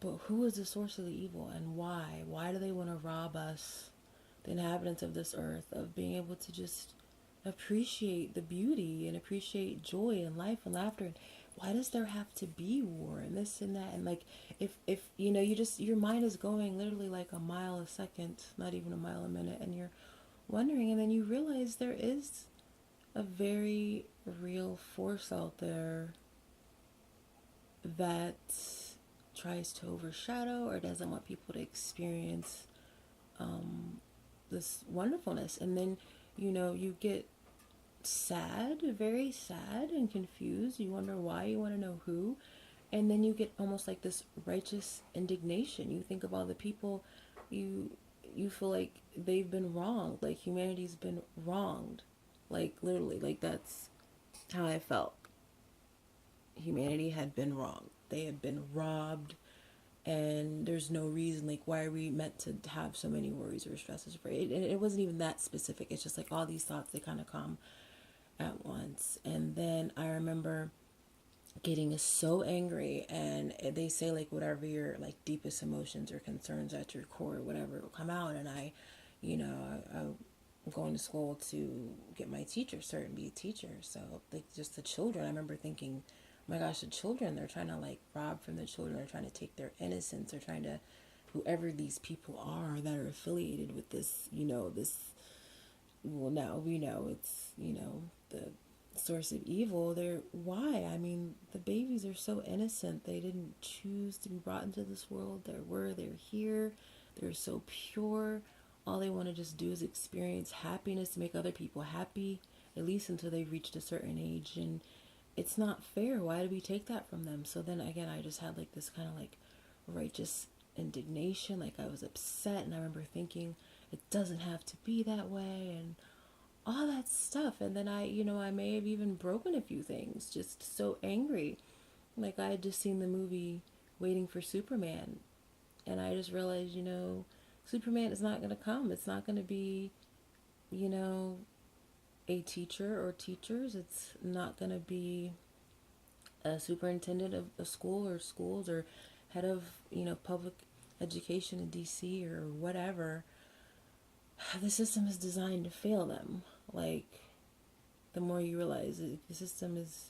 But who is the source of the evil, and why? Why do they want to rob us, the inhabitants of this earth, of being able to just appreciate the beauty and appreciate joy and life and laughter? And why does there have to be war and this and that? And like, if you know, you just, your mind is going literally like a mile a second, not even a mile a minute, and you're wondering, and then you realize there is a very real force out there that tries to overshadow or doesn't want people to experience this wonderfulness. And then, you know, you get sad, very sad and confused. You wonder why, you want to know who. And then you get almost like this righteous indignation. You think of all the people you you feel like they've been wronged, like humanity's been wronged. Like literally, like that's how I felt. Humanity had been wronged. They had been robbed, and there's no reason, like why are we meant to have so many worries or stresses for it? And it wasn't even that specific. It's just like all these thoughts, they kind of come at once. And then I remember getting so angry, and they say like whatever your like deepest emotions or concerns at your core, whatever will come out. And I, you know, I'm going to school to get my teacher cert and be a teacher. So like just the children, I remember thinking, oh my gosh, the children, they're trying to like rob from the children, they're trying to take their innocence, they're trying to, whoever these people are that are affiliated with this, you know, this, well now we know it's, you know, the source of evil. They're, why, I mean, the babies are so innocent, they didn't choose to be brought into this world. They're here, they're so pure. All they want to just do is experience happiness, to make other people happy, at least until they've reached a certain age. And it's not fair. Why do we take that from them? So then again, I just had like this kind of like righteous indignation. Like I was upset, and I remember thinking it doesn't have to be that way, and all that stuff. And then I, you know, I may have even broken a few things, just so angry. Like I had just seen the movie Waiting for Superman, and I just realized, you know, Superman is not going to come. It's not going to be, you know, a teacher or teachers. It's not going to be a superintendent of a school or schools, or head of, you know, public education in DC or whatever. The system is designed to fail them. Like, the more you realize it, the system is,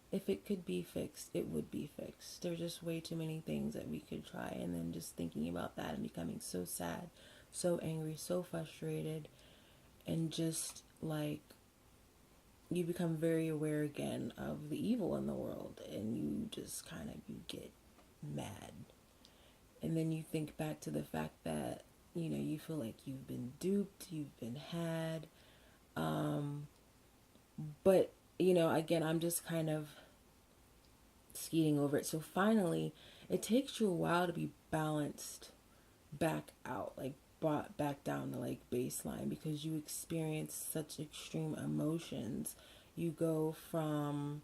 if it could be fixed, it would be fixed. There's just way too many things that we could try. And then just thinking about that and becoming so sad, so angry, so frustrated, and just like you become very aware again of the evil in the world, and you just kind of, you get mad. And then you think back to the fact that, you know, you feel like you've been duped, you've been had. But, you know, again, I'm just kind of skiing over it. So finally, it takes you a while to be balanced back out, like brought back down to like baseline, because you experience such extreme emotions. You go from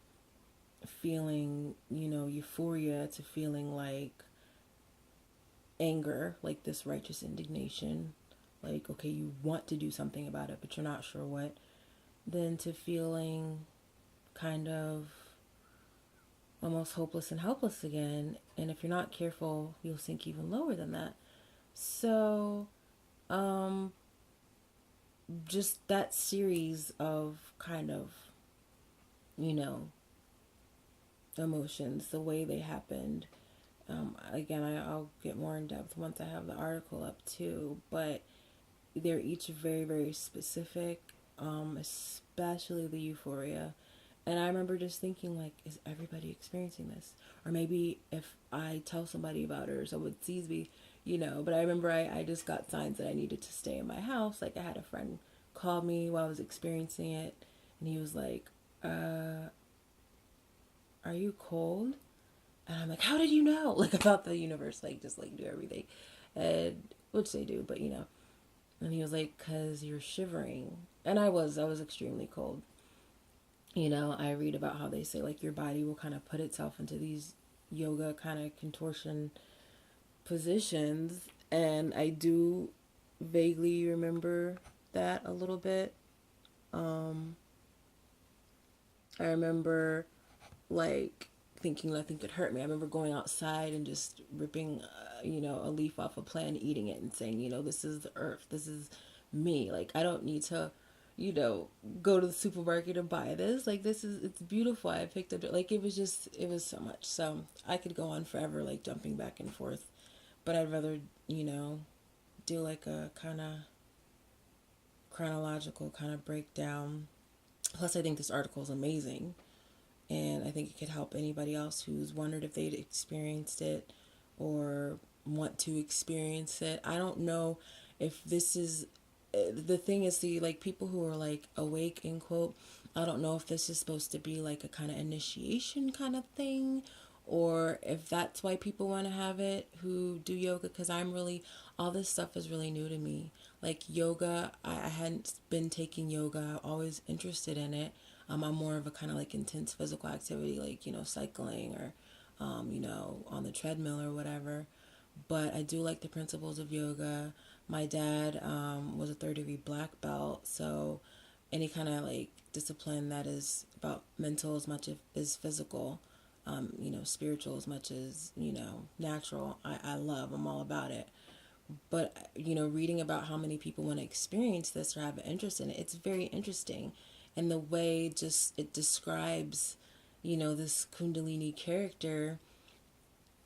feeling, you know, euphoria to feeling like anger, like this righteous indignation, like okay, you want to do something about it but you're not sure what, then to feeling kind of almost hopeless and helpless again. And if you're not careful, you'll sink even lower than that. So just that series of kind of, you know, emotions, the way they happened. Again, I'll get more in depth once I have the article up too, but they're each very, very specific, especially the euphoria. And I remember just thinking, like, is everybody experiencing this? Or maybe if I tell somebody about it or someone sees me, you know. But I remember I just got signs that I needed to stay in my house. Like, I had a friend call me while I was experiencing it, and he was like, are you cold? And I'm like, how did you know? Like, about the universe, like, just like do everything. And, which they do, but you know. And he was like, cause you're shivering. And I was extremely cold. You know, I read about how they say like your body will kind of put itself into these yoga kind of contortion positions. And I do vaguely remember that a little bit. I remember like thinking nothing could hurt me. I remember going outside and just ripping, a leaf off a plant and eating it and saying, this is the earth. This is me. Like, I don't need to, you know, go to the supermarket and buy this. Like, it's beautiful. I picked up, like, it was so much. So I could go on forever, like, jumping back and forth. But I'd rather, do like a kind of chronological kind of breakdown. Plus, I think this article is amazing. And I think it could help anybody else who's wondered if they'd experienced it or want to experience it. I don't know if this is the thing is the like people who are like awake in quote. I don't know if this is supposed to be like a kind of initiation kind of thing or if that's why people want to have it who do yoga because I'm really all this stuff is really new to me. Like yoga, I hadn't been taking yoga, always interested in it. I'm more of a kind of like intense physical activity, like, cycling or, on the treadmill or whatever. But I do like the principles of yoga. My dad was a third-degree black belt, so any kind of like discipline that is about mental as much as physical, spiritual as much as, natural, I love. I'm all about it. But, reading about how many people want to experience this or have an interest in it, it's very interesting. And the way just it describes, this Kundalini character,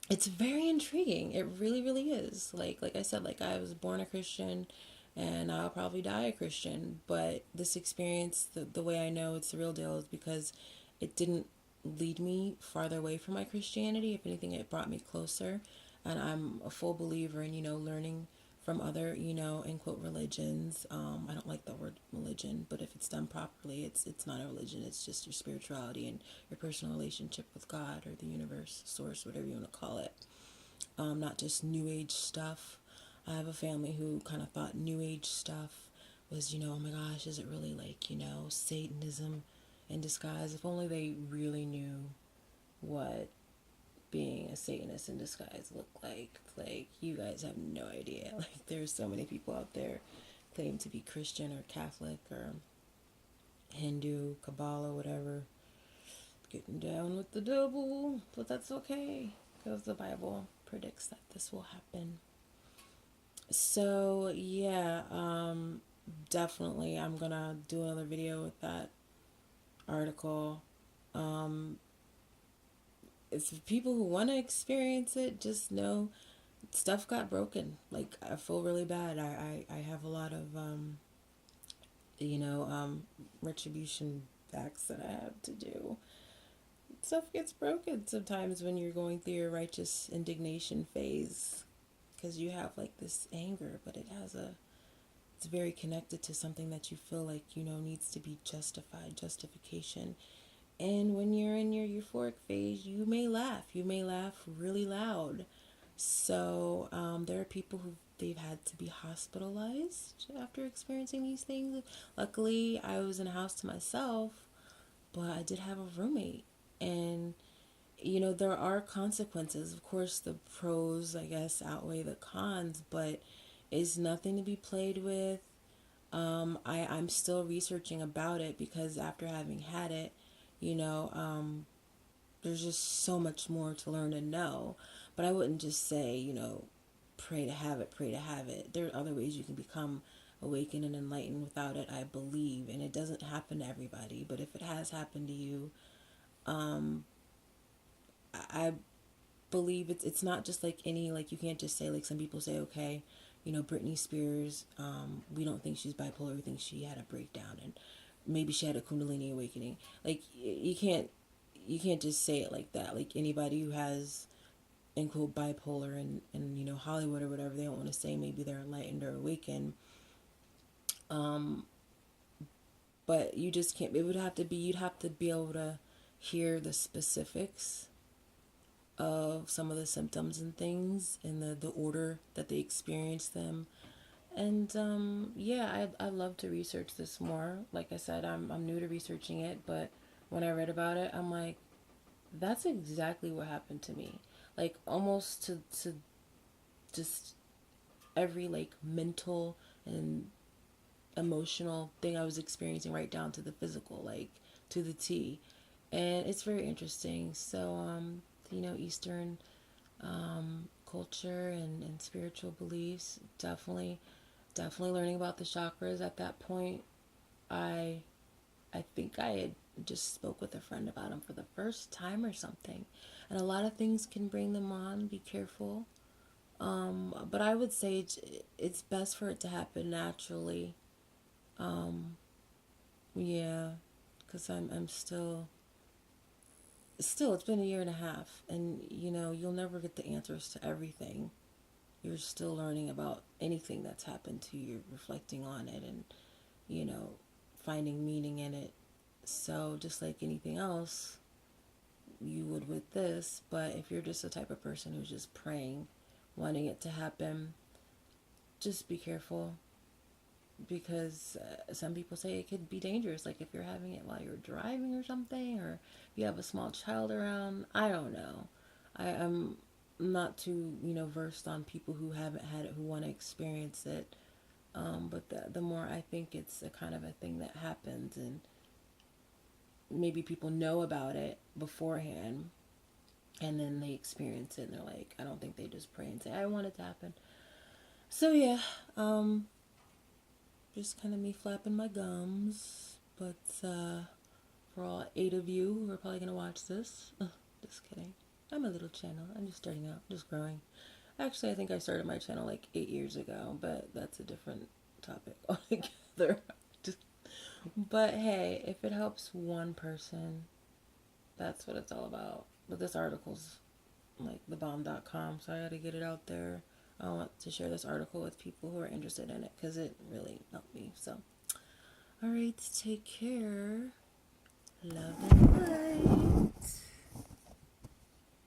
it's very intriguing. It really, really is. Like I said, like I was born a Christian and I'll probably die a Christian. But this experience, the way I know it's the real deal is because it didn't lead me farther away from my Christianity. If anything, it brought me closer. And I'm a full believer in, learning from other, in quote religions. I don't like the word religion, but if it's done properly, it's not a religion. It's just your spirituality and your personal relationship with God or the universe, source, whatever you want to call it. Not just New Age stuff. I have a family who kind of thought New Age stuff was, oh my gosh, is it really like, Satanism in disguise? If only they really knew what being a Satanist in disguise look like. Like, you guys have no idea. Like, there's so many people out there claim to be Christian or Catholic or Hindu, Kabbalah, whatever, getting down with the devil. But that's okay, because the Bible predicts that this will happen. So, yeah, definitely I'm gonna do another video with that article. It's for people who want to experience it, just know stuff got broken. Like, I feel really bad. I have a lot of, retribution acts that I have to do. Stuff gets broken sometimes when you're going through your righteous indignation phase. Because you have, like, this anger, but it's very connected to something that you feel like, needs to be justified, justification. And when you're in your euphoric phase, you may laugh. You may laugh really loud. So there are people who they've had to be hospitalized after experiencing these things. Luckily, I was in a house to myself, but I did have a roommate. And, there are consequences. Of course, the pros, I guess, outweigh the cons, but it's nothing to be played with. I'm still researching about it because after having had it, you know, there's just so much more to learn and know. But I wouldn't just say, pray to have it, pray to have it. There are other ways you can become awakened and enlightened without it, I believe. And it doesn't happen to everybody. But if it has happened to you, I believe it's not just like any, like you can't just say, like some people say, okay, Britney Spears, we don't think she's bipolar, we think she had a breakdown and maybe she had a Kundalini awakening. Like you can't just say it like that. Like anybody who has in quote bipolar and Hollywood or whatever, they don't want to say maybe they're enlightened or awakened. But you just can't, you'd have to be able to hear the specifics of some of the symptoms and things and the order that they experience them. And yeah, I'd love to research this more. Like I said, I'm new to researching it, but when I read about it, I'm like, that's exactly what happened to me. Like almost to just every like mental and emotional thing I was experiencing right down to the physical, like to the T. and it's very interesting. So, Eastern culture and spiritual beliefs, definitely learning about the chakras at that point. I I think I had just spoke with a friend about them for the first time or something, and a lot of things can bring them on. Be careful. But I would say it's best for it to happen naturally. Yeah, because I'm still it's been a year and a half, and you'll never get the answers to everything. You're still learning about anything that's happened to you, reflecting on it, and you know finding meaning in it. So just like anything else, you would with this. But if you're just the type of person who's just praying, wanting it to happen, just be careful, because some people say it could be dangerous, like if you're having it while you're driving or something, or if you have a small child around. I don't know. I'm not too versed on people who haven't had it, who want to experience it. But the more I think it's a kind of a thing that happens, and maybe people know about it beforehand, and then they experience it and they're like, I don't think they just pray and say, I want it to happen. So yeah, just kind of me flapping my gums. But for all 8 of you who are probably going to watch this, just kidding. I'm a little channel. I'm just starting out, just growing. Actually, I think I started my channel like 8 years ago, but that's a different topic altogether. Just, but hey, if it helps one person, that's what it's all about. But this article's like thebomb.com, so I had to get it out there. I want to share this article with people who are interested in it because it really helped me. So, all right, take care. Love and light.